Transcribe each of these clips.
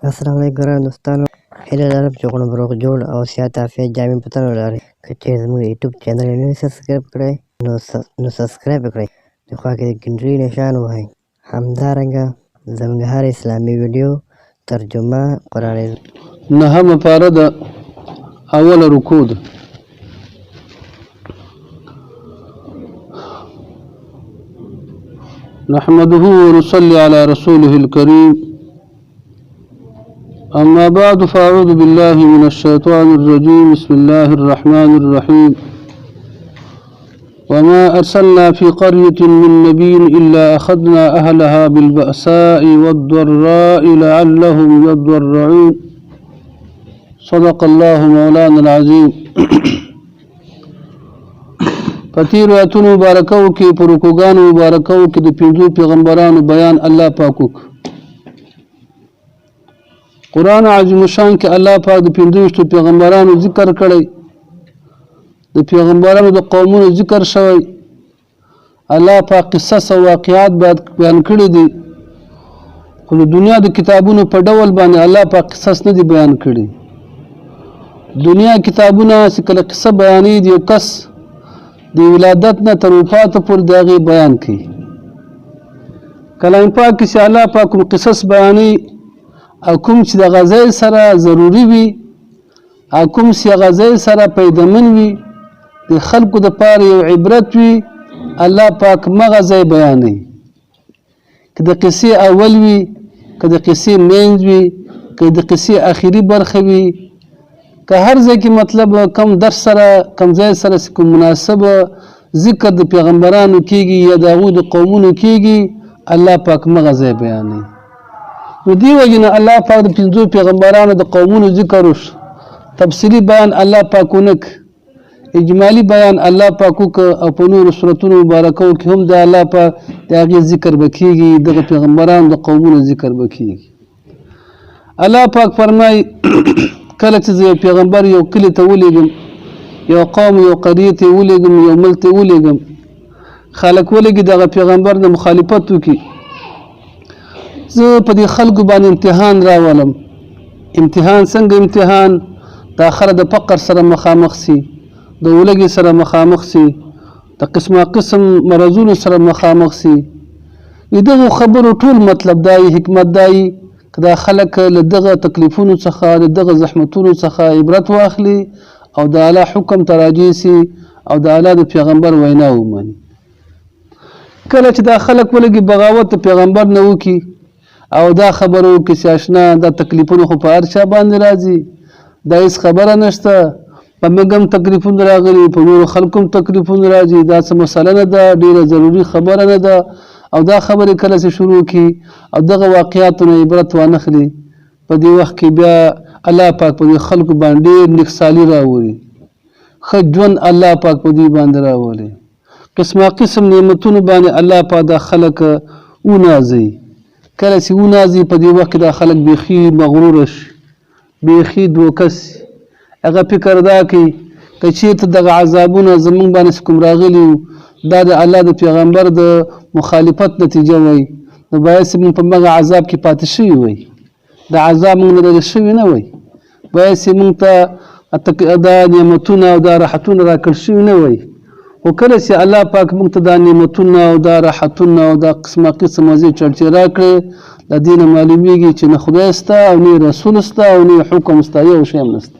السلام علیکم ګران دوستانو، هیله لرم چې غوړ روغ جوړ او صحت عافیت جامې په تن ولرئ. که چېرې زموږ یوټیوب چینل یې نوی سبسکرایب کړئ نو سبسکرایب وکړئ، د خوا کې د ګنټۍ نښان ووهئ. همدارنګه زموږ هر اسلامي ویډیو ترجمه قرآن نهمه پاره ده اوله رکوع ده. نحمده ونصلي على رسوله الكريم، أما بعد فأعوذ بالله من الشيطان الرجيم. بسم الله الرحمن الرحيم. وما أرسلنا في قرية من نبي إلا أخذنا أهلها بالبأساء والضراء لعلهم يضرعون. صدق الله مولانا العظيم. پتیر آیتونو مبارکو کې پر رکوګانو مبارکو کې د پنځو پیغمبرانو بیان الله پاک وکړ. قرآن عظیم الشان کې الله پاک د 25 پیغمبرانو ذکر کړی، د پیغمبرانو د قومونو ذکر شوی. الله پاک قصص او واقعات بیان کړي دي، خو د دنیا د کتابونو په ډول باندې الله پاک قصص نه دي بیان کړي. دنیا کتابونه چې کله قصه بیانې دي، یو کس د ولادت نه تر وفاته پورې د هغې بیان کوي. کلام پاک کې چې الله پاک کوم قصص بیانوي او کوم چې د غزای سره ضروري وي او کوم چې غزای سره پیدامن وي د خلکو دپاره یو عبرت وي، الله پاک مغه ځای بیانوي. که د قصې اول وي، که د قصې منځ وي، که د قصې اخري برخه وي، که هر ځای کې مطلب کم درس سره کم ځای سره کوم مناسبه ذکر د پیغمبرانو کېږي یا د هغوی د قومونو کېږي، الله پاک مغه ځای بیانوي. نو دې وجې نه الله پاک د 5 پیغمبرانو د قومونو ذکر وشو. تفصیلي بیان الله پاک ونه کړ، اجمالي بیان الله پاک وکړ، او په نورو صورتونو مبارکو کې هم د الله پاک د هغې ذکر به کېږي، دغه پیغمبرانو د قومونو ذکر به کېږي. الله پاک فرمایي کله چې زه یو پیغمبر یو کلي ته ولېږم، یو قوم یو قریې ته ولېږم، یو ملک ته ولېږم، خلک ولېږي دغه پیغمبر د مخالفت وکړي، زه په دې خلکو باندې امتحان راولم. امتحان څنګه امتحان؟ د آخره د فقر سره مخامخ سي، د ولږې سره مخامخ سي، د قسمه قسم مرضونو سره مخامخ سي. دغه خبرو ټول مطلب دای حکمت دای که دا خلک له دغه تکلیفونو څخه له دغه زحمتونو څخه عبرت واخلي او د الله حکم ته راجع سي او د الله د پیغمبر وینا ومني. کله چې دا خلک ولږي بغاوت د پیغمبر نه وکړي او دا خبره وکړي چې اشنا دا تکلیفونه خو په هر چا باندې راځي، دا هېڅ خبره نشته، په موږ هم تکلیفونه راغلي، په نورو خلکو هم تکلیفونه راځي، دا څه مسله نه ده، ډېره ضروري خبره نه ده. او دا خبرې کله چې شروع کړي او دغه واقعاتو نه عبرت وانخلي، په دې وخت کې بیا الله پاک په دې خلکو باندې ډېر نکسالي راولي، ښه ژوند الله پاک په دې باندې راولي، قسمه قسم نعمتونو باندې الله پاک دا خلک ونازي. کله چې ونازي په دې وخت کې دا خلک بیخي مغروره شي، بیخي دوکه سي، هغه فکر دا کوي که چېرته دغه عذابونه زموږ باندې کوم راغلي وو دا د الله د پیغمبر د مخالفت نتیجه وای، نو باید چې موږ په مغه عذاب کې پاتې شوي وای، د عذاب موږ نه لرې شوي نه وای، باید چې موږ ته دا نعمتونه او دا راحتونه راکړ شوي نه وای. خو کله چې الله پاک موږ ته دا نعمتونه او دا راحتونه او دا قسمه قسم مزې چړچې راکړې، د دې نه معلومېږي چې نه خدای شته او نه رسول شته او نه حکم شته، یو شی هم نشته.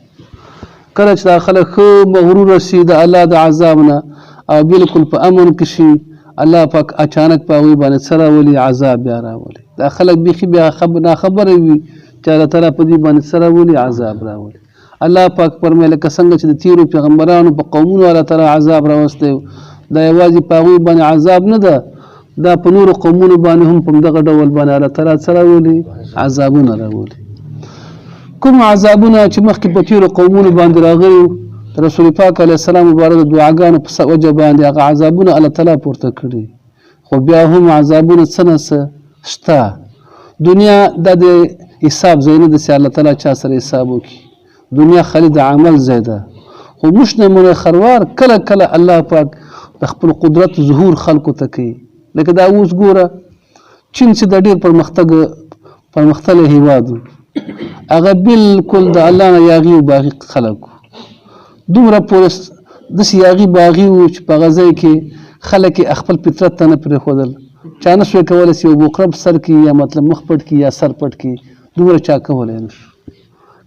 کله چې دا خلک ښه مغروره شي د الله د عذاب نه او بالکل په امن کې شي، الله پاک اچانک په هغوی باندې څه راولي؟ عذاب بیا راولي. دا خلک بیخي بیا ناخبره وي چې الله تعالی په دې باندې څه راولي؟ عذاب راولي. الله پاک فرمایي لکه څنګه چې د تیرو پیغمبرانو په قومونو الله تعالی عذاب راوستی، دا یوازې په هغوی باندې عذاب نه ده، دا په نورو قومونو باندې هم په همدغه ډول باندې الله تعالی څه راولي؟ عذابونه راولي. کوم عذابونه چې مخکې په تیرو قومونو باندې راغلي رسول پاک علیه السلام مبارک د دعاګانو په وجه باندې هغه عذابونه الله تعالی پورته کړي، خو بیا هم عذابونه څه نه څه شته. دنیا دا د حساب ځای نه ده چې الله تعالی چا سره حساب وکړي، دنیا خالي د عمل ځای ده. خو موږ نمونه خروار کله کله الله پاک د خپل قدرت ظهور خلکو ته کوي. لکه دا اوس ګوره چین چې د ډېر پرمختللی هېواد هغه بالکل د الله نه یاغي او باغي خلک دومره پورې داسې یاغي باغي وو چې په هغه ځای کې خلک یې خپل فطرت ته نه پرېښودل چا نه سوی کولی چې یو بوقره په سر کې یا مطلب مخ پټ کړي یا سر پټ کړي دومره چا کولی نه شو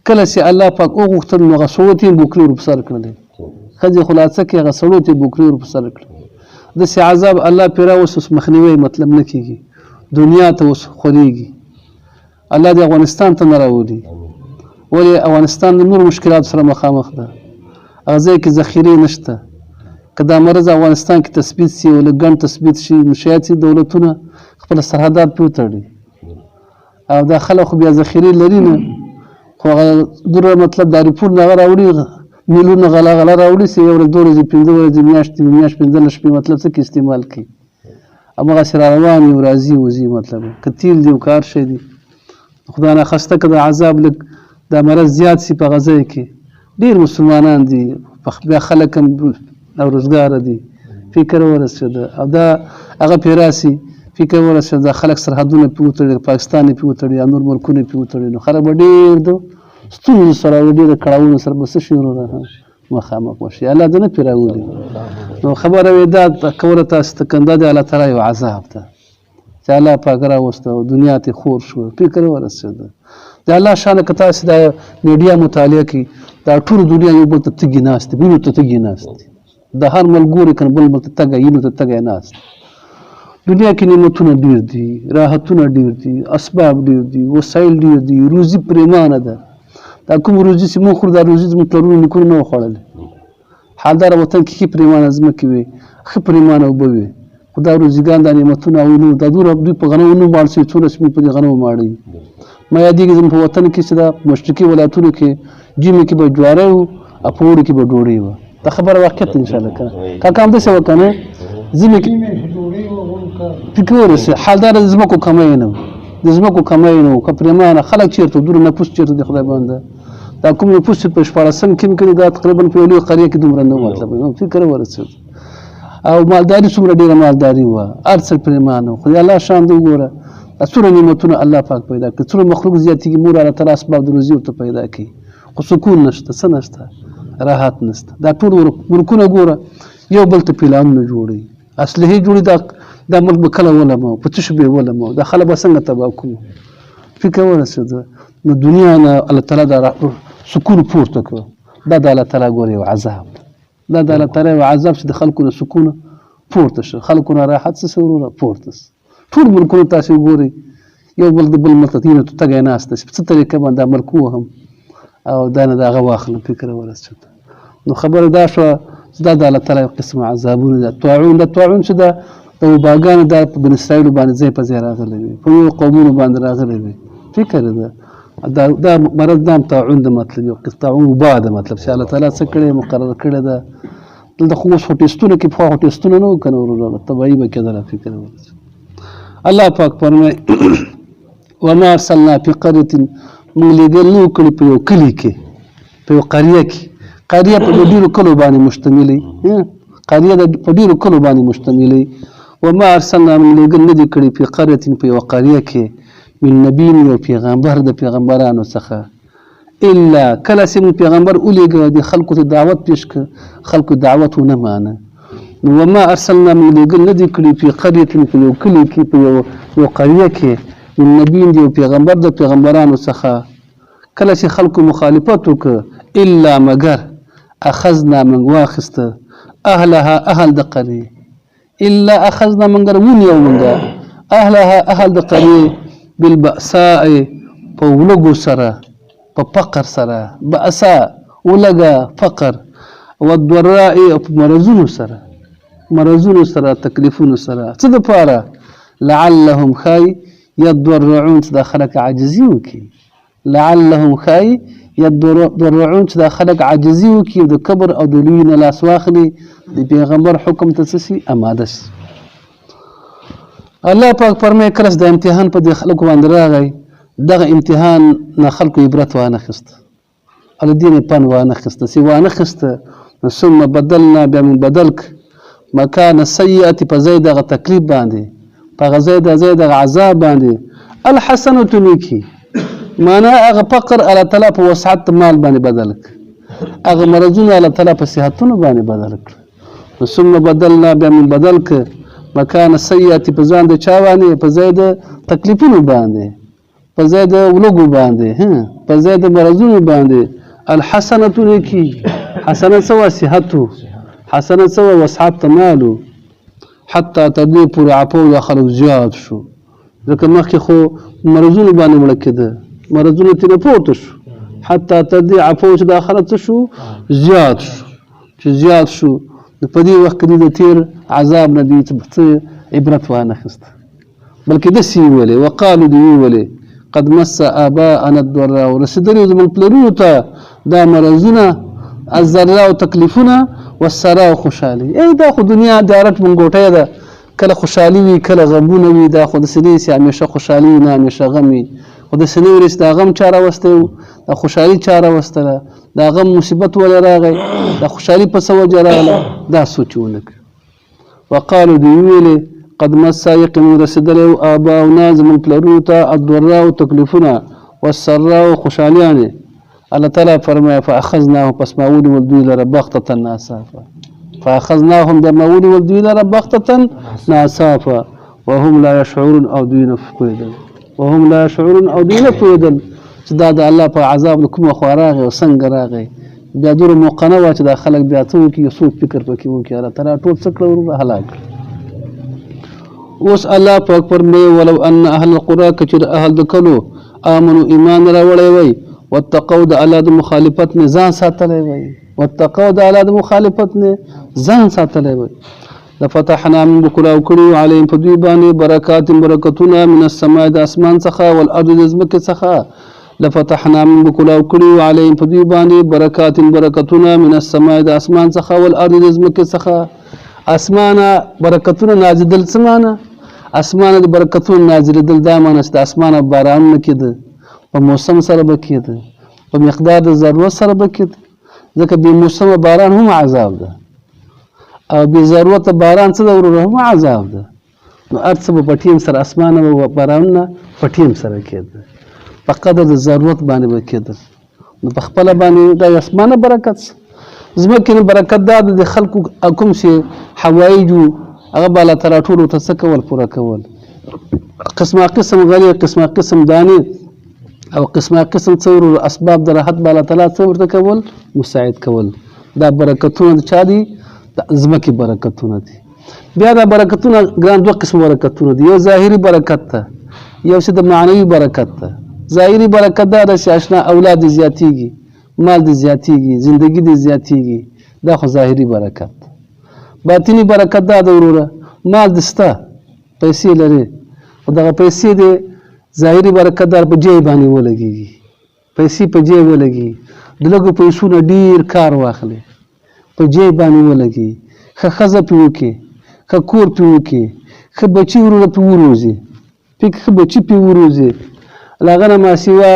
کله چې الله پاک وغوښتل نو هغه سړو ته یې بوکرې ور په سر کړلې ښځې خلاصه کې هغه سړو ته یې بوکرې ور په سر کړلې داسې عذاب الله پرې راوست اوس مخنیوی مطلب نه کېږي دنیا ته اوس خورېږي الله دې افغانستان ته نه راولي ولې افغانستان د نورو مشکلاتو سره مخامخ ده هغه ځای کې ذخیرې نشته که دا مرض افغانستان کې تثبیت شي او لږ ګڼ تثبیت شي نو شاید چې دولتونه خپل سرحدات پرې وتړي او دا خلک خو بیا ذخیرې لري نه خو هغه دومره مطلب دا ریپورټ نه هغه راوړي میلیونه غلا راوړي چې یو ورځ دوه ورځې پنځه ورځې میاشت پنځلس شپې مطلب څه کې استعمال کړي هماغسې را روان وي راځي وځي مطلب که تیل دي او که هر شی دي خدای ناخواسته که د عذاب لږ دا مرض زیات شي په هغه ځای کې ډېر مسلمانان دي بیا خلک هم او روزګاره دي فکر ورسېده او دا هغه پرې راسي فکر ورسېده دا خلک سرحدونه پرې وتړي پاکستان یې پرې وتړي یا نور ملکونه یې پرې وتړي نو خلک به ډېر د ستونزو سره او ډېرو کړاوونو سره به څه شي وروره مخامخ وشي الله دې نه پرې راولي نو خبره وې دا کوله تاسو ته کنده د الله تعالی یو عذاب ده چې الله پاک راوسته او دنیا ته خور شو فکر ورسېده د الله شانه که تاسو دا میډیا مطالعه کړئ دا ټول دنیا یو بل ته تږي ناست دي وینو ته تږي ناست دي د هر ملګري کنه بل ته تګه یینو ته تګه ناست دنیا کې نعمتونه ډیر دي راحتونه ډیر دي اسباب ډیر دي وسایل ډیر دي روزي پریمانه ده دا کوم روزي چې موږ خور دا روزي زموږ پلرونو نیکونو نه وخوړل حالدار وطن کې پریمانه ځمکې وي ښه پریمانه اوبه وي خو دا روزګان دا نعمتونه او نو دا دوی په غنمو نه ماړ شوي څومره شمې په دې غنمو ماړوي ما یادېږي زموږ په وطن کې چې دا مشرقي ولایتونو کې جیمې کې به جواری وو او په اوړي کې به ډوډۍ وه دا خبره واقعیت انشاءالله کنه کاکا همداسې وه که نه ځینې کې فکر ورسې حالدار د ځمکو کمی نه و د ځمکو کمی نه و که پرېمانه خلک چېرته دومره نفوس چېرته دی خدای بنده دا کوم نفوس چې په شپاړسم کې مې دا تقریبا په یو لویه قریه کې دومره نه و مطلب فکر ورسېد او مالداري څومره ډېره مالداري وه هر څه پرېمانه و خو د الله شان دی وګوره دا څومره نعمتونه الله پاک پیدا کړي څومره مخلوق زیاتېږي مور الله تعالی اسباب د روزي ورته پیدا کړي خو سکون نشته څه نشته راحت نشته دا ټول ملکونه ګوره یو بل ته پلانونه جوړوي اصلحې جوړي دا ملک به کله ولمو په څه شي به ولمو دا خلک به څنګه تباه کړو فکر ورسېده نو دنیا نه الله تعالی دا سکون پورته کړو دا د الله تعالی ګوره یو عذاب دا د الله تعالی یو عذاب چې د خلکو نه سکون پورته شو خلکو نه راحت څه شي وروره پورته ټول ملکونه تاسو ګورئ یو بل د بل ملک ته یینو ته تګی ناسته په څه طریقه باندې دا ملک ووهم او دا نه د هغه واخلم فکر ورسېده نو خبره دا شوه چې دا د الله تعالی یو قسم عذابونه ده طاعون چې ده د وباګانو دا په بن اسرایلو باندې ځای په ځای راغلی وي په نورو قومونو باندې راغلی وي فکر ده دا مرض دا هم طاعون ده مطلب یو طاعون وبا ده مطلب چې الله تعالی څه کړی مقرر کړی ده دلته خو اوس خو ټېسټونه کې پخوا خو ټېسټونه نه وو که نه وروره طبیعي به کېدله فکر ورسېده الله پاک فرمایي وما ارسلنا فی قرية موږ لېږل نه وو کړي په یو کلي کې په یو قریه کې قریه په ډېرو کلو باندې مشتملې قریه په ډېرو کلو باندې مشتملې وما ارسلنا موږ لېږل نه دي کړي فی قرية په یو قریه کې من نبي یو پیغمبر د پیغمبرانو څخه الا کله چې موږ پیغمبر ولېږه د خلکو ته دعوت پیش کړه خلکو دعوت ونه مانه نو وما ارسلنا موږ لېږل نه دي کړي فی قرية په یو کلي کې په یو قریه کې من نبي دی پیغمبر د پیغمبرانو څخه کله چې خلکو مخالفت وکړه الا مگر اخذنا من واخسته اهلها اهل د قريه الا اخذنا من ونیو منګه اهلها اهل د قريه بالبأساء په ولګو سره په فقر سره بأساء ولګه فقر والضراء په مرزونو سره تکلیفونو سره څه د پاره لعلهم خای يضرعون چې دا خلک عاجزي وکړي لعلهم خای يضرعون چې دا خلک عاجزي وکړي د کبر او د لوی نه لاس واخلي د پیغمبر حکم ته څه شي اماده شي الله پاک فرمایي کله د امتحان په دې خلکو باندې راغی دغه امتحان نه خلکو عبرت وانخیسته ال دین پن وانخیسته سی وانخیسته ثم بدلنا بیا من بدلک مکان السیئه په ځای دغه تکلیف باندې په غزای د عذاب باندې الحسنه نیکی معنا هغه فقر الله تعالی په وسعت مال باندې بدل کړ هغه مرضونه الله تعالی په صحتونو باندې بدل کړ ثم بدلنا بیا من بدل کړ مکان سیئات په ځان د چا باندې په ځای د تکلیفونو باندې په ځای د ولګو باندې په ځای د مرضونو باندې الحسنه نیکی حسنه سوا صحتو حسنه سوا وسعت مالو حتی تدې پورې عفو یا خلک زیات شو ځکه مخکې خو مرضونو باندې مړه کېده مرضونو ترې پورته شو حتی تدې عفو چې د آخرت شو زیات شو چې زیات شو په دې وخت کې د تیر عذاب نه دوی څه عبرت وانخیسته بلکې داسې یې ویلې وقالو دوی ویلې قد مس آباءنا الضراء رسېدلي زموږ پلرونو ته دا مرضونه الضراء تکلیفونه والسراء خوشحالي ای دا خو دنیا دارت منګوټی ده کله خوشحالي وي کله غمونه وي دا خو داسې نه چې همیشه خوشحالي وي نه همیشه غم وي خو داسې نه ویلې چې دا غم چا راوستی و دا خوشحالي چا راوستله دا غم مصیبت ولې راغی دا خوشحالي په څه وجه راغله دا سوچ ونه کړ وقالو دوی ویلې قد مس یقینا رسېدلی و آباؤنا زموږ پلرونو ته الضراء تکلیفونه والسراء خوشحالیانې الله تعالی فرمایي فاخذناهم پس ما ونیول دوی لره بغتة ناڅاپه فاخذناهم بیا ما ونیول دوی لره بغتة ناڅاپه وهم لا يشعرون او دوی نه پوهېدل وهم لا يشعرون او دوی نه پوهېدل چې دا د الله په عذاب له کومه خوا راغی او څنګه راغی بیا دومره موقع نه وه چې دا خلک بیا څه وکړي څوک فکر پکې وکړي الله تعالی ټول څه کړه ورته هلاک اوس الله پاک فرمایي ولو ان اهل القرى کچر اهل د کلو امنو ایمان راوړی وی واتقوا د الله د مخالفت نه ځان ساتلی وی واتقوا د الله د مخالفت نه ځان ساتلی وی لفتحنا من بکلاو کړي علیهم په دوی باندې برکات برکتونه من السماء د اسمان څخه والارض د ځمکې څخه لفتحنا من بکلاو کړي علیهم په دوی باندې برکات برکتونه من السماء د اسمان څخه والارض د ځمکې څخه اسمانه برکتونه نازل سمانه اسمانه د برکتونو نازلېدل دا معنی چې د اسمانه بارانونه کېده په موسم سره به کېده په مقدار د ضرورت سره به کېده ځکه بې موسمه باران هم عذاب ده او بې ضرورته باران څه ده وروره هم عذاب ده نو هر څه به په ټیم سره اسمانه به بارانونه په ټیم سره کېده په قدر د ضرورت باندې به کېدل نو په خپله باندې دا اسمانه برکت ځمکې نه برکت دا د خلکو کوم چې حوایجو هغه به الله تعالی ټولو ته څه کول پوره کول قسمه قسم غلې قسمه قسم دانې او قسمه قسم څه اسباب د راحت به الله تعالی څه ورته کول مساعد کول دا برکتونه د چا دي د ځمکې برکتونه دي بیا دا برکتونه ګران دوه قسم برکتونه دي یو ظاهري برکت ده یو چې د معنوي برکت ده ظاهري برکت دا ده چې اشنا اولاد زیاتیږي مال دې زیاتیږي زندگی دې زیاتیږي دا خو ظاهري برکت باطنی برکت دا ده وروره مال دې شته پیسې لري خو دغه پیسې دې ظاهري برکت دار په جیب باندې ولګېږي پیسې په جیب ولګي د لږو پیسو نه ډېر کار واخلي په جیب باندې ولګي ښه ښځه پې وکړي ښه کور پې وکړي ښه بچي وروره پې وروزي ښه بچي پې وروزي له هغه نه ماسیوا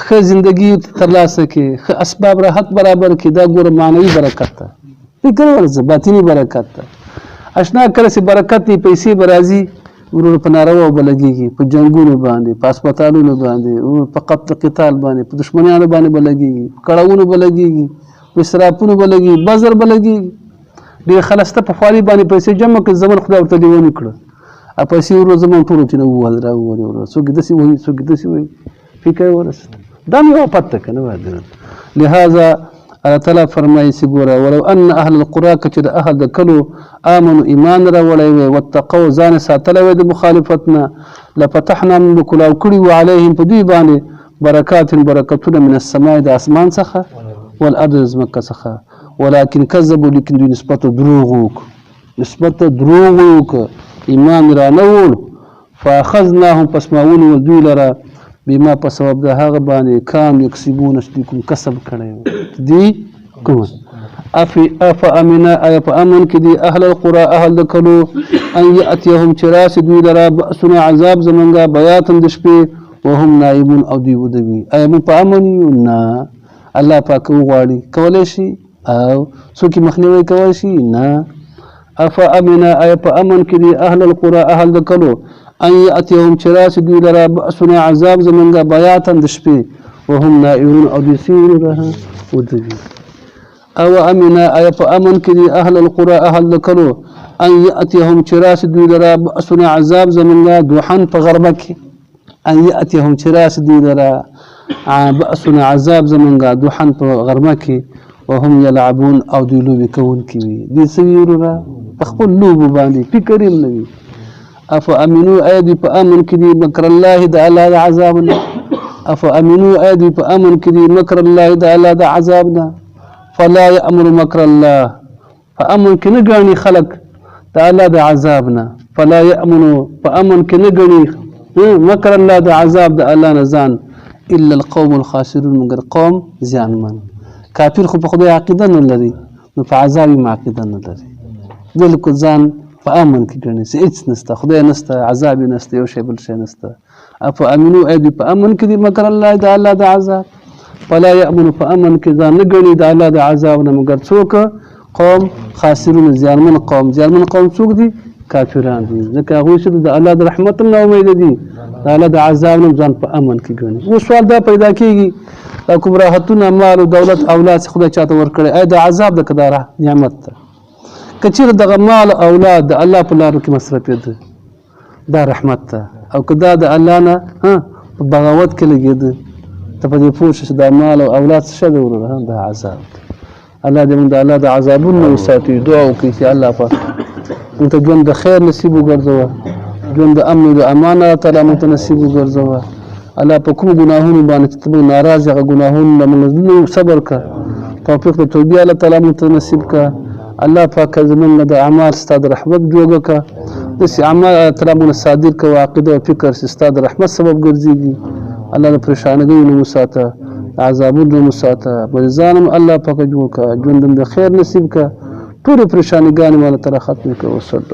ښه زندګي ترلاسه کړي ښه اسباب راحت برابر کړي دا ګوره معنوي برکت ده فکر ورځه باطني برکت ده اشنا کله چې برکت دی پیسې به راځي ورور په نارواو به لګېږي په جنګونو باندې په هسپتالونو باندې په قتل قتال باندې په دښمنیانو باندې به لګېږي په کړاوونو به لګېږي په اسرافونو به لګېږي بزر به لګېږي ډېر خلسته په خواري باندې پیسې جمع کړي زمن خدای ورته لیونې کړه پیسې ورور زمون ټولو چې نه ووهل راوولې ورور څوک داسې وایي څوک داسې وایي فکر ورسېد دا مې یوه پته که نه لهذا الله تعالی فرمایي چې ګوره ولو ان اهل القرى که چې د اهل د کلو آمنو ایمان راوړی وی واتقوا ځان ساتلی وی د مخالفت نه لفتحنا من به کلاو کړي وو علیهم په دوی باندې برکات برکتونه من السماء د اسمان څخه والارض د ځمکه څخه ولکن کذبوا لیکن دوی نسبت دروغ وکړو نسبت دروغ وکړه ایمان را نه وړ فاخذناهم پس ما ونیول دوی لره بما په سبب د هغه باندې کام یکسبون چې کوم کسب کړی و دي کوم افامنا آیا په امن کې دي اهل القرى اهل د کلو ان یاتیهم چې راسي دوی لره بأسنا عذاب زمونږه بیاتن د شپې وهم نائمون او دوی ودوي آیا موږ په امن یو نه الله پاک وغواړي کولی شي او څوک مخنیوی کولی شي نه افامنا آیا په امن کې دي اهل القرى اهل د کلو ان یاتیهم چې راشي دوی لره بأسنا عذاب زمونږه بیاتا د شپې وهم نائمون او دوی سیوري رها ودوي او امنا اي په امن کې دي اهل القرى اهل الکلو ان یاتیهم چې راشي دوی لره بأسنا عذاب زمونږه دوحن په غربه کې ان یاتیهم چې راشي دوی لره بأسنا عذاب زمونږه دوحن په غربه کې وهم يلعبون او دوی لوبې کوونکي وي دوی سویرو را په خپل لوبو باندې فکر یې نه وي افامنوا ايدي فامن كدي مكر الله د الله د عذابنا افامنوا ايدي فامن كدي مكر الله د الله د عذابنا فلا يأمر مكر الله فامن كنغني خلق د الله د عذابنا فلا يأمن فامن كنغني مكر الله د عذاب د الله نزان الا القوم الخاسرون مگر قوم زیانمن کافر خو په خدای عقیده نه لري نو په عذاب یې عقیده نه لري بالکل ځان په امن کې ګڼي چې هیڅ نشته خدای نشته عذاب نشته یو شی بل شی نشته افامنوا ايدي په امن کې دي مکر الله د الله د عذاب فلا يأمن په امن کې ځان نه ګڼي د الله د عذاب نه مگر څوک قوم خاسرون زیانمن قوم څوک دي کافران دي ځکه هغوی چې د الله د رحمت نه امید دي د الله د عذاب نه ځان په امن کې ګڼي اوس سوال دا پیدا کېږي دا کوم راحتونه مال او دولت اولاد خدای چاته ورکړي اې د عذاب د کداره نعمت ته کچیر دغه مال اولاد د الله په لار کې مصرف دي دا رحمت ته او کدا د الله نه په بغاوت کې لګید ته په دې پوه شې دا مال او اولاد څه دی ورته دا عذاب الله دې موږ د الله د عذابونو وساتي دعا وکړي چې الله پاک موږ ته ژوند د خیر نصیب وګرځوه ژوند د امن او امان الله تعالی موږ ته نصیب وګرځوه الله په کوم ګناهونو باندې چې ته ناراض هغه ګناهونه موږ صبر کا توفیق ته توبه الله تعالی موږ ته نصیب کا الله پاک زمونږ د اعمال ستاسو رحمت جوړه کا د اعمال ترامون صادق او عقیده او فکر ستاسو رحمت سبب ګرځيږي الله د پریشانګۍ نه مساته عذابونو مساته بل ځانم الله پاک جوړ کا ژوند د خیر نصیب کا ټول پریشانګان مال تر ختم کا وسط